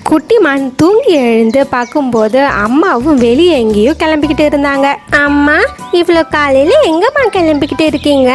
குட்டிமான் தூங்கி எழுந்து பார்க்கும்போது அம்மாவும் வெளியே எங்கேயோ கிளம்பிக்கிட்டு இருந்தாங்க. அம்மா, இவ்வளோ காலையில எங்கம்மா கிளம்பிக்கிட்டு இருக்கீங்க?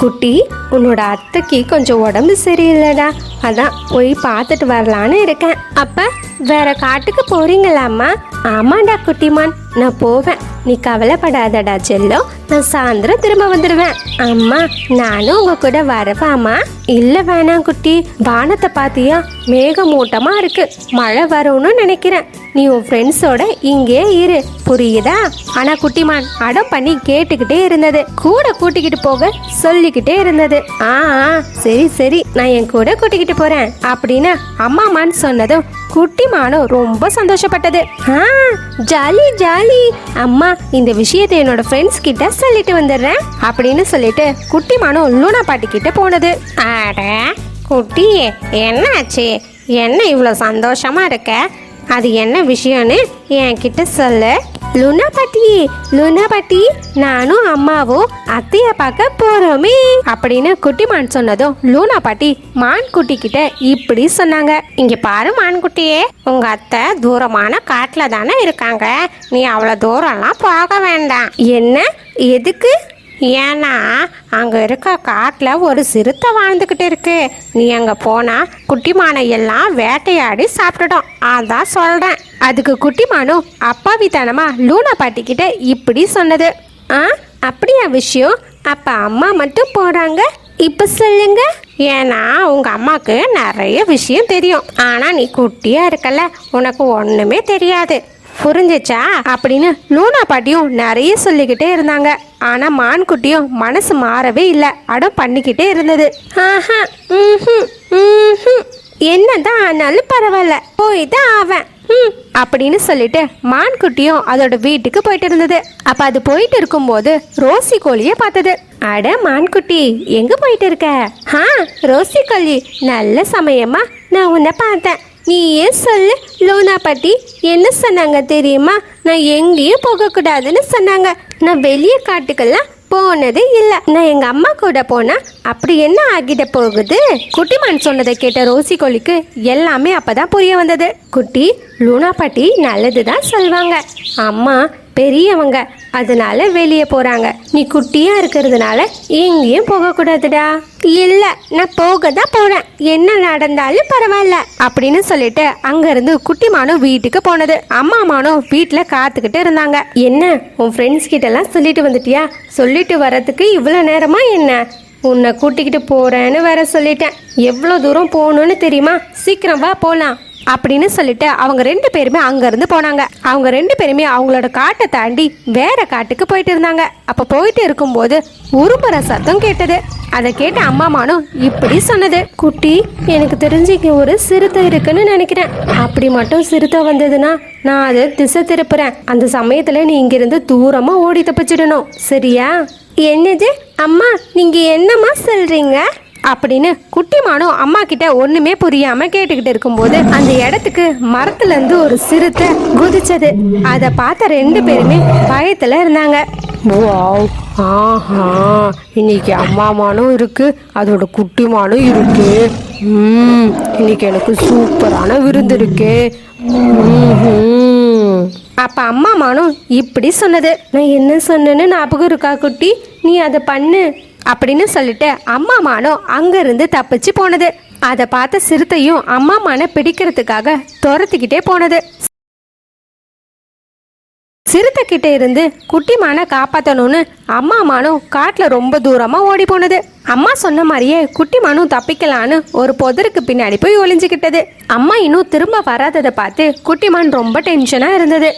குட்டி, உன்னோட அத்தைக்கு கொஞ்சம் உடம்பு சரியில்லைடா, அதான் போய் பார்த்துட்டு வரலான்னு இருக்கேன். அப்ப வேற காட்டுக்கு போறீங்களாம்மா? ஆமாண்டா குட்டிமான், நான் போவேன், நீ கவலைப்படாதடா செல்லம், நான் சாயந்தரம் திரும்ப வந்துடுவேன். அம்மா, நானும் உங்க கூட வரவாமா? இல்ல வேணாம் குட்டி, வானத்தை பாத்தியா, மேகமூட்டமா இருக்கு, மழை வரும்னு நினைக்கிறேன். நீ உன் ஃப்ரெண்ட்ஸோட இங்கே இரு, புரியுதா? ஆனா குட்டிமான் அடம் பண்ணி கேட்டுக்கிட்டே இருந்தது, கூட கூட்டிக்கிட்டு போக சொல்லிக்கிட்டே இருந்தது. சரி சரி, நான் என் கூட கூட்டிக்கிட்டு போறேன் அப்படின்னு அம்மாமான்னு சொன்னதும் குட்டிமானும் ரொம்ப சந்தோஷப்பட்டது. ஜாலி ஜாலி, அம்மா இந்த விஷயத்தை என்னோட ஃப்ரெண்ட்ஸ் கிட்ட சொல்லிட்டு வந்துடுறேன் அப்படின்னு சொல்லிட்டு குட்டிமானும் லூனா பாட்டி கிட்ட போனது. அட குட்டி, என்னாச்சு, என்ன இவ்வளோ சந்தோஷமா இருக்க? அது என்ன விஷயம்னு என்கிட்ட சொல்லு. லூனா பாட்டி, நானும் அம்மாவும் அத்தைய பார்க்க போறோமே அப்படின்னு குட்டிமான் சொன்னதும் லூனா பாட்டி மான் குட்டி கிட்ட இப்படி சொன்னாங்க. இங்க பாரு மான்குட்டியே, உங்க அத்தை தூரமான காட்டுல தானே இருக்காங்க, நீ அவ்வளவு தூரம்லாம் போக வேண்டாம். என்ன, எதுக்கு? ஏன்னா அங்க இருக்க காட்டுல ஒரு சிறுத்தை வாழ்ந்துகிட்டு இருக்கு, நீ அங்க போனா குட்டிமானை எல்லாம் வேட்டையாடி சாப்பிட்டுடும், அதான் சொல்றேன். அதுக்கு குட்டிமானும் அப்பாவித்தனமா லூனா பாட்டி கிட்ட இப்படி சொன்னது. அப்படியா விஷயம்? அப்ப அம்மா மட்டும் போறாங்க, இப்ப சொல்லுங்க. ஏன்னா உங்க அம்மாக்கு நிறைய விஷயம் தெரியும், ஆனா நீ குட்டியா இருக்கல, உனக்கு ஒண்ணுமே தெரியாது, புரிஞ்சிச்சா அப்படின்னு லூனா பாட்டியும் நிறைய சொல்லிக்கிட்டே இருந்தாங்க. ஆனா மான்குட்டியும் மனசு மாறவே இல்லை, அடம் பண்ணிக்கிட்டே இருந்தது. என்னதான் ஆனாலும் பரவாயில்ல, போய்தான் ஆவேன் அப்படின்னு சொல்லிட்டு மான்குட்டியும் அதோட வீட்டுக்கு போயிட்டு இருந்தது. அப்ப அது போயிட்டு இருக்கும்போது ரோசி கோழிய பார்த்தது. அட மான்குட்டி, எங்க போயிட்டு இருக்க? ரோசி கோழி, நல்ல சமயமா நான் உன்னை பார்த்தேன். நீ ஏன் சொல்லு லூனா பாட்டி, என்ன சொன்னாங்க தெரியுமா? நான் எங்கேயும் போகக்கூடாதுன்னு சொன்னாங்க. நான் வெளியே காட்டுக்கெல்லாம் போனது இல்லை, நான் எங்க அம்மா கூட போனா அப்படி என்ன ஆகிட போகுது? குட்டிமான் சொன்னதை கேட்ட ரோசி கோழிக்கு எல்லாமே அப்பதான் புரிய வந்தது. குட்டி, லூனா பாட்டி நல்லதுதான் சொல்வாங்க, அம்மா பெரியவங்க, அதனால வெளியே போறாங்க, நீ குட்டியா இருக்கிறதுனால எங்கேயும் போக கூடாதுடா. இல்ல, நான் போக தான் போறேன், என்ன நடந்தாலும் பரவாயில்ல அப்படின்னு சொல்லிட்டு அங்க இருந்து குட்டிமானும் வீட்டுக்கு போனது. அம்மாமானும் வீட்டுல காத்துக்கிட்டு இருந்தாங்க. என்ன, உன் ஃப்ரெண்ட்ஸ் கிட்ட எல்லாம் சொல்லிட்டு வந்துட்டியா? சொல்லிட்டு வர்றதுக்கு இவ்வளவு நேரமா என்ன? உன்னை கூட்டிக்கிட்டு போறேன்னு வேற சொல்லிட்டேன். எவ்வளவு தூரம் போகணும்னு தெரியுமா? சீக்கிரம் வா போலாம் அப்படின்னு சொல்லிட்டு அவங்க ரெண்டு பேருமே அங்க இருந்து போனாங்க. அவங்க ரெண்டு பேருமே அவங்களோட காட்டை தாண்டி வேற காட்டுக்கு போயிட்டு இருந்தாங்க. அப்ப போயிட்டு இருக்கும்போது உருமுறை சத்தம் கேட்டது. அதை கேட்ட அம்மாமானும் இப்படி சொன்னது. குட்டி, எனக்கு தெரிஞ்சு இங்க ஒரு சிறுத்தை இருக்குன்னு நினைக்கிறேன். அப்படி மட்டும் சிறுத்தை வந்ததுன்னா நான் அதை திசை திருப்புறேன். அந்த சமயத்துல நீ இங்கிருந்து தூரமா ஓடி தப்பிச்சிடணும், சரியா? என்னது அம்மா, நீங்க என்னம்மா சொல்றீங்க அப்படின்னு குட்டிமானும் அம்மா கிட்ட ஒண்ணுமே புரியாம கேட்டுக்கிட்டு இருக்கும்போது அந்த இடத்துக்கு மரத்துல இருந்து ஒரு சிறுத்தை குதிச்சது. அதை பார்த்த ரெண்டு பேருமே பயத்துல இருந்தாங்க. இன்னைக்கு அம்மாமானும் இருக்கு, அதோட குட்டிமானும் இருக்கு. இன்னைக்கு எனக்கு சூப்பரான விருந்து இருக்கு. அப்ப அம்மாமானும் இப்படி சொன்னது. நான் என்ன சொன்னேன்னு ஞாபகம் இருக்கா குட்டி? நீ அதை பண்ணு அப்படின்னு சொல்லிட்டு அம்மாமானும் அங்க இருந்து தப்பிச்சு போனது. அதை பார்த்த சிறுத்தையும் அம்மாமான பிடிக்கிறதுக்காக துரத்திக்கிட்டே போனது. சிறுத்தை கிட்ட இருந்து குட்டிமான காப்பாற்றணும்னு அம்மாமானும் காட்டுல ரொம்ப தூரமா ஓடி போனது. அம்மா சொன்ன மாதிரியே குட்டிமானும் தப்பிக்கலான்னு ஒரு புதருக்கு பின்னாடி போய் ஒளிஞ்சுக்கிட்டது. அம்மா இன்னும் திரும்ப வராததை பார்த்து குட்டிமான் ரொம்ப டென்ஷனா இருந்தது.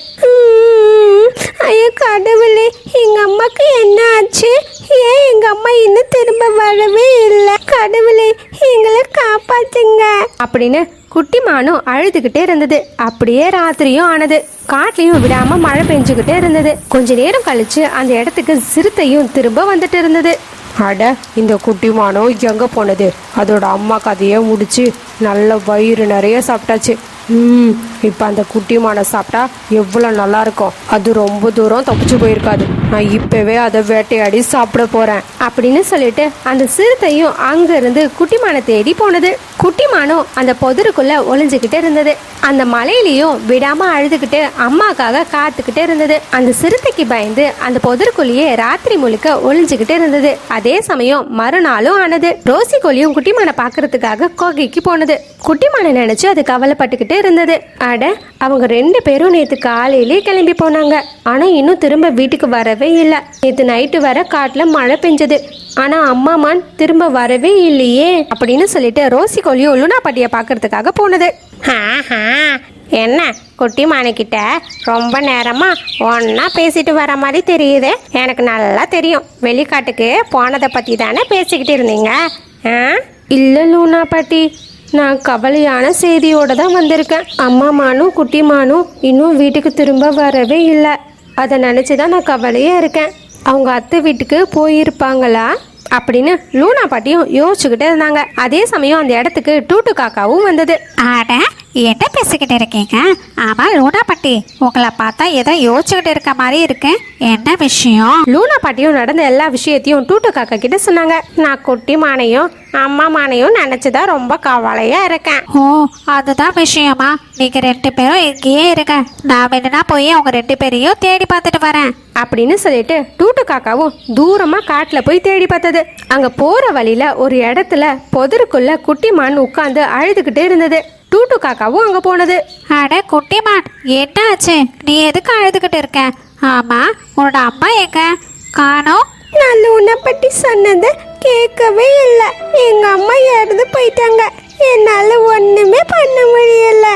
ஐயோ கடவுளே, எங்க அம்மாக்கு என்ன ஆச்சு? ஏன் எங்க அம்மா இன்னும் திரும்ப வரவே இல்லை? கடவுளே, எங்களை காப்பாத்துங்க அப்படின்னு குட்டிமானும் அழுதுகிட்டே இருந்தது. அப்படியே ராத்திரியும் ஆனது. காட்டுலயும் விடாம மழை பெஞ்சுக்கிட்டே இருந்தது. கொஞ்ச நேரம் கழிச்சு அந்த இடத்துக்கு சிறுத்தையும் திரும்ப வந்துட்டு இருந்தது. அட, இந்த குட்டிமானோ எங்க போனது? அதோட அம்மா கதையை முடிச்சு நல்ல வயிறு நிறைய சாப்பிட்டாச்சு. இப்போ அந்த குட்டி மானை சாப்பிட்டா எவ்வளோ நல்லா இருக்கும். அது ரொம்ப தூரம் தப்பிச்சு போயிருக்காது. நான் இப்பவே அதை வேட்டையாடி சாப்பிட போறேன் அப்படின்னு சொல்லிட்டு அந்த சிறுத்தையும் அங்கிருந்து குட்டி மானை தேடி போனது. குட்டி மானும் அந்த புதருக்குள்ள ஒளிஞ்சுக்கிட்டு இருந்தது. அந்த மலையிலையும் விடாம அழுதுகிட்டு அம்மாக்காக காத்துக்கிட்டு இருந்தது. அந்த சிறுத்தைக்கு பயந்து அந்த புதருக்குள்ளேயே ராத்திரி முழுக்க ஒளிஞ்சுக்கிட்டு இருந்தது. அதே சமயம் மறுநாளும் ஆனது. ரோசி கோழியும் குட்டிமானை பாக்குறதுக்காக கோகைக்கு போனது. குட்டிமானை நினைச்சு அது கவலைப்பட்டுக்கிட்டு இருந்தது. அட, அவங்க 2 பேரும் நேத்து காலையிலே கிளம்பி போனாங்க. ஆனா இன்னும் திரும்ப வீட்டுக்கு வரவே இல்லை. நேத்து நைட்டு வர காட்டுல மழை பெஞ்சது. ஆனா அம்மா மான் திரும்ப வரவே இல்லையே அப்படின்னு சொல்லிட்டு ரோசி கோழியும் லூனா பாட்டியை பாக்குறதுக்காக போனது. என்ன குட்டி மானுக்கிட்ட ரொம்ப நேரமா ஒன்னா பேசிட்டு வர மாதிரி தெரியுது. எனக்கு நல்லா தெரியும், வெளிக்காட்டுக்கு போனதை பத்தி தானே பேசிக்கிட்டு இருந்தீங்க. இல்ல லூனா பாட்டி, நான் கவலையான செய்தியோட தான் வந்திருக்கேன். அம்மா மானும் குட்டி மானும் இன்னும் வீட்டுக்கு திரும்ப வரவே இல்லை. அதை நினச்சிதான் நான் கவலையாக இருக்கேன். அவங்க அத்தை வீட்டுக்கு போயிருப்பாங்களா அப்படின்னு லூனா பாட்டியும் யோசிச்சுக்கிட்டே இருந்தாங்க. அதே சமயம் அந்த இடத்துக்கு டூட்டு காக்காவும் வந்தது. ஆட, என்ன பேசிக்கிட்டு இருக்கீங்க? ஆமா லூனா பாட்டி, உங்களை பார்த்தா ஏதோ யோசிச்சுக்கிட்டு இருக்க மாதிரி இருக்கு. என்ன விஷயம்? லூனா பாட்டியும் நடந்த எல்லா விஷயத்தையும் டூட்டு காக்கா கிட்ட சொன்னாங்க. நான் குட்டி மானையும் அம்மா மானையும் நினைச்சுதான் ரொம்ப கவலையா இருக்கேன். ஓ, அதுதான் விஷயமா? நீங்க 2 பேரும் இங்கேயே இருங்க, நான் வேணும்னா போய் அவங்க 2 பேரையும் தேடி பார்த்துட்டு வரேன் அப்படின்னு சொல்லிட்டு டூட்டு காக்காவும் தூரமா காட்டுல போய் தேடி பார்த்தது. அங்க போற வழியில ஒரு இடத்துல புதருக்குள்ள குட்டி மான் உட்கார்ந்து அழுதுகிட்டே இருந்தது. டூட்டு காக்காவும் அங்க போனது. அட குட்டிமான், என்ன ஆச்சு? நீ எதுக்கு அழுதுகிட்டு இருக்க? ஆமா, உன்னோட அம்மா எங்க காணோம்? நான் லூனா பட்டி சொன்னதை கேட்கவே இல்லை. எங்க அம்மா இறந்து போயிட்டாங்க. என்னால ஒண்ணுமே பண்ண முடியல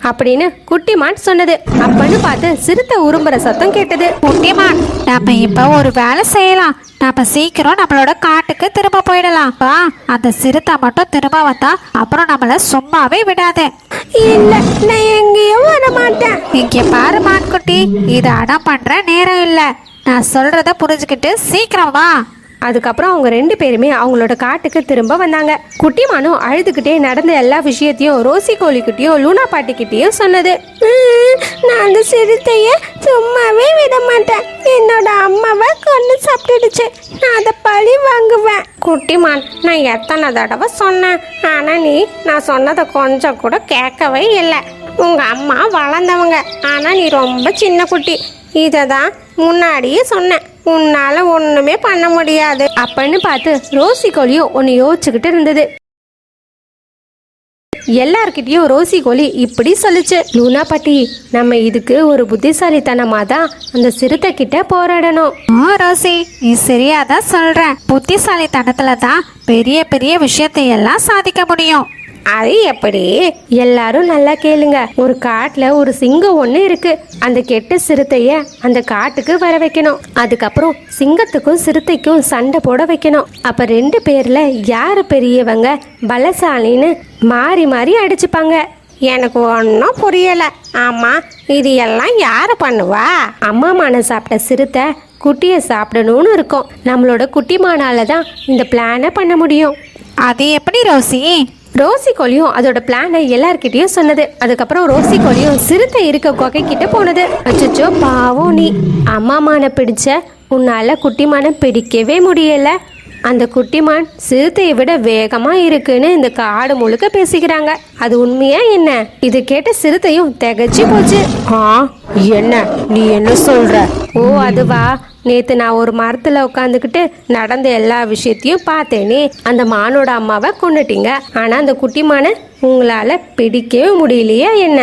அப்படின்னு குட்டிமான் சொன்னது. அப்பன்னு பார்த்து சிறுத்தை உரும்புற சத்தம் கேட்டது. குட்டிமான், நம்ம இப்ப ஒரு வேலை செய்யலாம். நம்ம சீக்கிரம் நம்மளோட காட்டுக்கு திரும்ப போயிடலாம். வா, அந்த சிறுத்தை மட்டும் திரும்ப வந்தா அப்புறம் நம்மள சும்மாவே விடாது. இல்ல, நான் எங்கேயும் வர மாட்டேன். இங்க பாரு மான்குட்டி, இது அடம் பண்ற நேரம் இல்ல. நான் சொல்றத புரிஞ்சுக்கிட்டு சீக்கிரம் வா. அதுக்கப்புறம் அவங்க 2 பேருமே அவங்களோட காட்டுக்கு திரும்ப வந்தாங்க. குட்டிமானும் அழுதுகிட்டே நடந்த எல்லா விஷயத்தையும் ரோசி கோழிக்கிட்டையும் லூனா பாட்டிக்கிட்டையும் சொன்னது. நான் அந்த சிறுத்தைய சும்மாவே விட மாட்டேன். என்னோட அம்மாவை கொண்டு சாப்பிட்டுடுச்சு. நான் அதை பழி வாங்குவேன். குட்டிமான், நான் எத்தனை தடவை சொன்னேன், ஆனா நீ நான் சொன்னதை கொஞ்சம் கூட கேட்கவே இல்லை. உங்க அம்மா வளர்ந்தவங்க, ஆனா நீ ரொம்ப சின்ன குட்டி. இதை தான் முன்னாடியே சொன்னேன், உன்னால ஒண்ணுமே பண்ண முடியாது அப்படின்னு பார்த்து ரோசி கோழியும் ஒன்னு யோசிச்சுக்கிட்டு இருந்தது. எல்லார்கிட்டயும் ரோசி கோழி இப்படி சொல்லுச்சு. லூனா பாட்டி, நம்ம இதுக்கு ஒரு புத்திசாலித்தனமா தான் அந்த சிறுத்தை கிட்ட போராடணும். ரோசி, நீ சரியாதான் சொல்ற. புத்திசாலித்தனத்துல தான் பெரிய பெரிய விஷயத்தை எல்லாம் சாதிக்க முடியும். அது எப்படி? எல்லாரும் நல்லா கேளுங்க. ஒரு காட்டுல ஒரு சிங்கம் ஒண்ணு இருக்கு. அந்த கெட்ட சிறுத்தைய அந்த காட்டுக்கு வர வைக்கணும். அதுக்கப்புறம் சிங்கத்துக்கும் சிறுத்தைக்கும் சண்டை போட வைக்கணும். அப்ப 2 பேர்ல யாரு பெரியவங்க பலசாலின்னு மாறி மாறி அடிச்சுப்பாங்க. எனக்கு ஒன்றும் புரியல. ஆமா, இது எல்லாம் யாரு பண்ணுவா? அம்மா மானை சாப்பிட்ட சிறுத்தை குட்டியை சாப்பிடணும்னு இருக்கும். நம்மளோட குட்டி மானால தான் இந்த பிளானை பண்ண முடியும். அது எப்படி ரோசி? ரோசி கோழியும் அதோட பிளானை எல்லார்கிட்டயும் சொன்னது. அதுக்கப்புறம் ரோசி கோழியும் சிறுத்தை இருக்க குகை கிட்ட போனது. அச்சோ பாவம், நீ அம்மா மானை பிடிச்ச, உன்னால குட்டிமானை பிடிக்கவே முடியல. அந்த குட்டிமான் சிறுத்தையை விட வேகமா இருக்குன்னு இந்த காடு முழுக்க பேசிக்கிறாங்க. அது உண்மையா என்ன? இது கேட்ட சிறுத்தையும் திகச்சு போச்சு. என்ன நீ என்ன சொல்ற? ஓ அதுவா, நேத்து நான் ஒரு மரத்துல உட்காந்துக்கிட்டு நடந்த எல்லா விஷயத்தையும் பார்த்தேனே. அந்த மானோட அம்மாவை கொன்னுட்டீங்க, ஆனா அந்த குட்டிமான உங்களால பிடிக்கவே முடியலையா என்ன?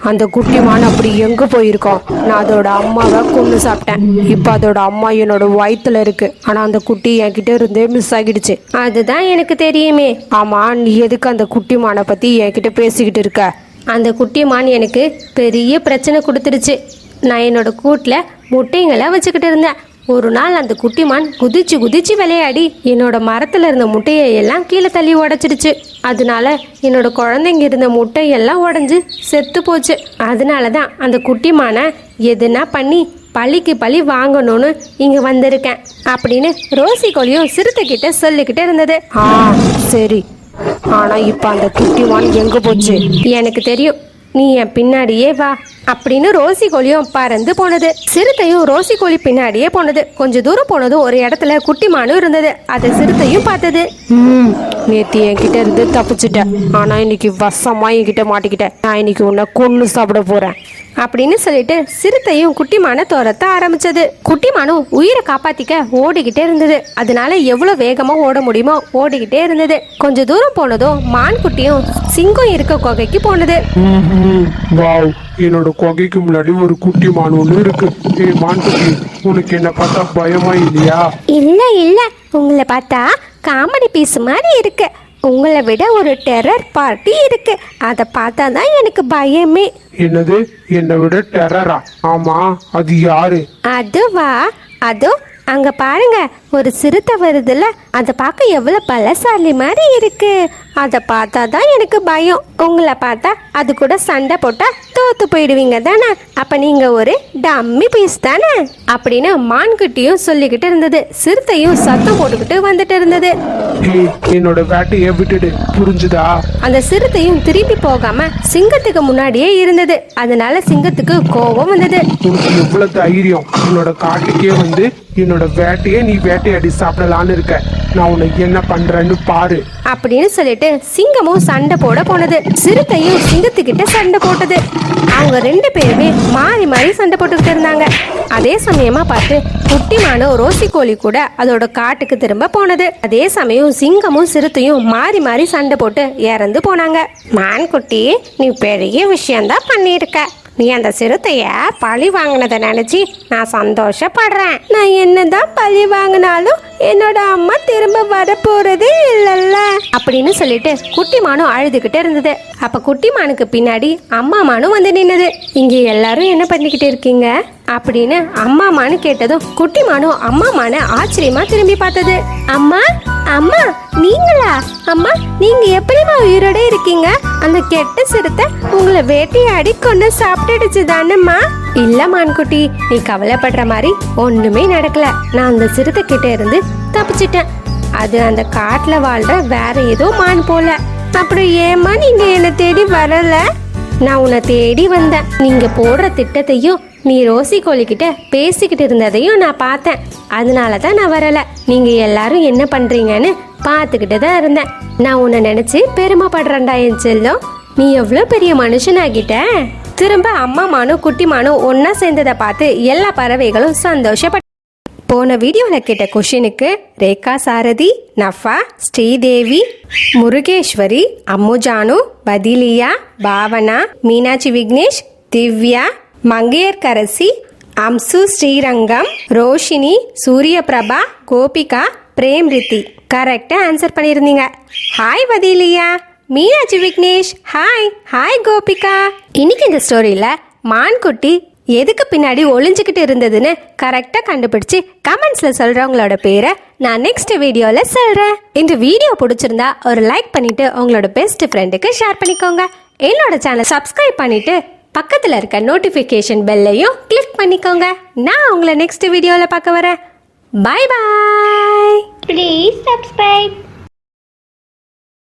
அந்த குட்டிமான் அப்படி எங்க போயிருக்கோம்? நான் அதோட அம்மாவை கொண்டு சாப்பிட்டேன். இப்ப அதோட அம்மா என்னோட வயித்துல இருக்கு. ஆனா அந்த குட்டி என்கிட்ட இருந்தே மிஸ் ஆகிடுச்சு. அதுதான் எனக்கு தெரியுமே. ஆமா, நீ எதுக்கு அந்த குட்டிமானை பத்தி என்கிட்ட பேசிக்கிட்டு இருக்க? அந்த குட்டிமான் எனக்கு பெரிய பிரச்சனை கொடுத்துருச்சு. நான் என்னோட கூட்டுல முட்டைங்களை வச்சுக்கிட்டு இருந்தேன். ஒரு நாள் அந்த குட்டிமான் குதிச்சு குதிச்சு விளையாடி என்னோட மரத்துல இருந்த முட்டையை எல்லாம் கீழே தள்ளி உடைச்சிடுச்சு. அதனால என்னோட குழந்தைங்க இருந்த முட்டையெல்லாம் உடஞ்சி செத்து போச்சு. அதனாலதான் அந்த குட்டிமானை எதுனா பண்ணி பழிக்கு பழி வாங்கணும்னு இங்க வந்திருக்கேன் அப்படின்னு ரோசி கோழியும் சிறுத்தை கிட்ட சொல்லிக்கிட்டு இருந்தது. சரி, ஆனா இப்ப அந்த குட்டிமான் எங்க போச்சு? எனக்கு தெரியும், நீ என் பின்னாடியே வா அப்படின்னு ரோசி கோழியும் பறந்து போனது. சிறுத்தையும் ரோசி கோழி பின்னாடியே போனது. கொஞ்ச தூரம் போனதும் ஒரு இடத்துல குட்டிமானும் இருந்தது. அதை சிறுத்தையும் பார்த்தது. நேத்து என்கிட்ட இருந்து தப்பிச்சிட்ட, ஆனா இன்னைக்கு வசமா என்கிட்ட மாட்டிக்கிட்ட. நான் இன்னைக்கு உன்னை கொன்னு சாப்பிட போறேன் அப்படின்னு சொல்லிட்டு சிறுத்தையும் குட்டிமான துரத்த ஆரம்பிச்சது. குட்டிமானும் உயிரை காப்பாத்திக்க ஓடிக்கிட்டே இருந்தது. அதனால எவ்வளவு வேகமா ஓட முடியுமோ ஓடிக்கிட்டே இருந்தது. கொஞ்ச தூரம் போனதும் மான் குட்டியும் சிங்கம் இருக்க குகைக்கு போனது. வாவ், என்னோட குகைக்கு முன்னாடி ஒரு குட்டி மான் ஒண்ணு இருக்கு. ஏய் மான்குட்டி, உனக்கு என்ன பார்த்தா பயமா இல்லையா? இல்ல உங்களை பார்த்தா காமெடி பீஸ் மாதிரி இருக்கு. உங்களை விட ஒரு டெரர் பார்ட்டி இருக்கு. அதை பார்த்தா தான் எனக்கு பயமே. என்னது, என்னை விட டெரரா? ஆமா, அது யாரு? அதுவா? அதோ அங்க பாருங்க, ஒரு சிறுத்தை வருதுல்ல, அதை பார்க்க எவ்வளவு பலசாலி மாதிரி இருக்கு. அதை பார்த்தா தான் எனக்கு பயம். உங்களை பார்த்தா அது கூட சண்டை போட்டா தோத்து போயிடுவீங்க தானே. அப்ப நீங்க ஒரு டம்மி பீஸ் தானே அப்படின்னு மான்குட்டியும் சொல்லிக்கிட்டு இருந்தது. சிறுத்தையும் சத்தம் போட்டுக்கிட்டு வந்துட்டு இருந்தது. ஏய், என்னோட வேட்டையை விட்டுடு, புரிஞ்சுதா? அந்த சிறுத்தையும் திரும்பி போகாம சிங்கத்துக்கு முன்னாடியே இருந்தது. அதனால சிங்கத்துக்கு கோபம் வந்தது. உனக்கு எவ்வளவு தைரியம்? உன்னோட காட்டுக்கே வந்து என்னோட வேட்டையை நீ வேட்டையாடி சாப்பிடலான்னு இருக்க. நான் உனக்கு என்ன பண்றேன்னு பாரு அப்படின்னு சொல்லிட்டு சிங்கமும் சண்டை போட போனது. சிறுத்தையும் சிங்கத்துக்கிட்ட சண்டை போட்டது. அவங்க ரெண்டு பேருமே மாறி மாறி சண்டை போட்டுக்கிட்டு இருந்தாங்க. அதே சமயமா பார்த்து குட்டிமானும் ரோசி கோழி கூட அதோட காட்டுக்கு திரும்ப போனது. அதே சமயம் சிங்கமும் சிறுத்தையும் மாறி மாறி சண்டை போட்டு இறந்து போனாங்க. மான் குட்டி, நீ பெரிய விஷயம்தான் பண்ணியிருக்க. நீ அந்த சிறுத்தைய பழி வாங்கினதை நினைச்சு நான் சந்தோஷப்படுறேன். நான் என்னதான் பழி வாங்கினாலும் என்னோட அம்மா திரும்ப வரப்போறதே இல்லைல்ல அப்படின்னு சொல்லிட்டு குட்டிமானும் அழுதுகிட்டே இருந்தது. அப்ப குட்டிமானுக்கு பின்னாடி அம்மா மானும் வந்து நின்னது. இங்க எல்லாரும் என்ன பண்ணிக்கிட்டு இருக்கீங்க அப்படின்னு அம்மா மானு கேட்டதும் குட்டிமானும் அம்மா மான ஆச்சரியமா திரும்பி பார்த்தது. அம்மா அம்மா நீங்களா? அம்மா நீங்க எப்படிமா உயிரோட இருக்கீங்க? அந்த கெட்ட சிறுத்தை உங்களை வேட்டையாடி கொண்டு சாப்பிட்டுடுச்சு தானேம்மா? இல்ல மான்குட்டி, நீ கவலைப்படுற மாதிரி ஒண்ணுமே நடக்கல. நான் அந்த சிறுத்தை கிட்ட இருந்து தப்பிச்சிட்டேன். அது அந்த காட்டுல வாழ்ற வேற ஏதோ மான் போல. அப்புறம் ஏமா நீங்க என்ன தேடி வரல? நான் உன்னை தேடி வந்தேன். நீங்க போடுற திட்டத்தையும் நீ ரோசி கோழிக்கிட்ட பேசிக்கிட்டு இருந்ததையும் நான் பார்த்தேன். அதனால தான் நான் வரல. நீங்க எல்லாரும் என்ன பண்றீங்கன்னு பார்த்துக்கிட்டு தான் இருந்தேன். நான் உன்னை நினைச்சு பெருமைப்படுறேன்டா என் செல்லம். நீ எவ்வளோ பெரிய மனுஷனாகிட்ட. திரும்ப அம்மா மானும் குட்டி மானும் ஒன்னா சேர்ந்ததை பார்த்து எல்லா பறவைகளும் சந்தோஷப்பட்ட. போன வீடியோவில் கேட்ட கொஷினுக்கு ரேகா சாரதி, நஃபா, ஸ்ரீதேவி, முருகேஸ்வரி, அம்முஜானு, பதிலியா, பாவனா, மீனாட்சி விக்னேஷ், திவ்யா, மங்கையர்கரசி, அம்சு ஸ்ரீரங்கம், ரோஷினி, சூரியபிரபா, கோபிகா, பிரேம்ரித்தி கரெக்டா ஆன்சர் பண்ணியிருந்தீங்க. ஹாய் பதிலியா, மீனாட்சி விக்னேஷ், ஹாய் ஹாய் கோபிகா. இன்னைக்கு இந்த ஸ்டோரியில மான்குட்டி எதுக்கு பின்னாடி ஒளிஞ்சுக்கிட்டு இருந்ததுன்னு கரெக்டா கண்டுபிடிச்சு கமெண்ட்ஸ்ல சொல்றவங்களோட பேரை நான் நெக்ஸ்ட் வீடியோல சொல்றேன். இந்த வீடியோ பிடிச்சிருந்தா ஒரு லைக் பண்ணிட்டு உங்களோட பெஸ்ட் ஃப்ரெண்டுக்கு ஷேர் பண்ணிக்கோங்க. என்னோட சேனல் சப்ஸ்கிரைப் பண்ணிட்டு பக்கத்துல இருக்க நோட்டிபிகேஷன் பெல்லையும் கிளிக் பண்ணிக்கோங்க. நான் உங்களை நெக்ஸ்ட் வீடியோல பார்க்க வரேன். Bye bye. Please subscribe.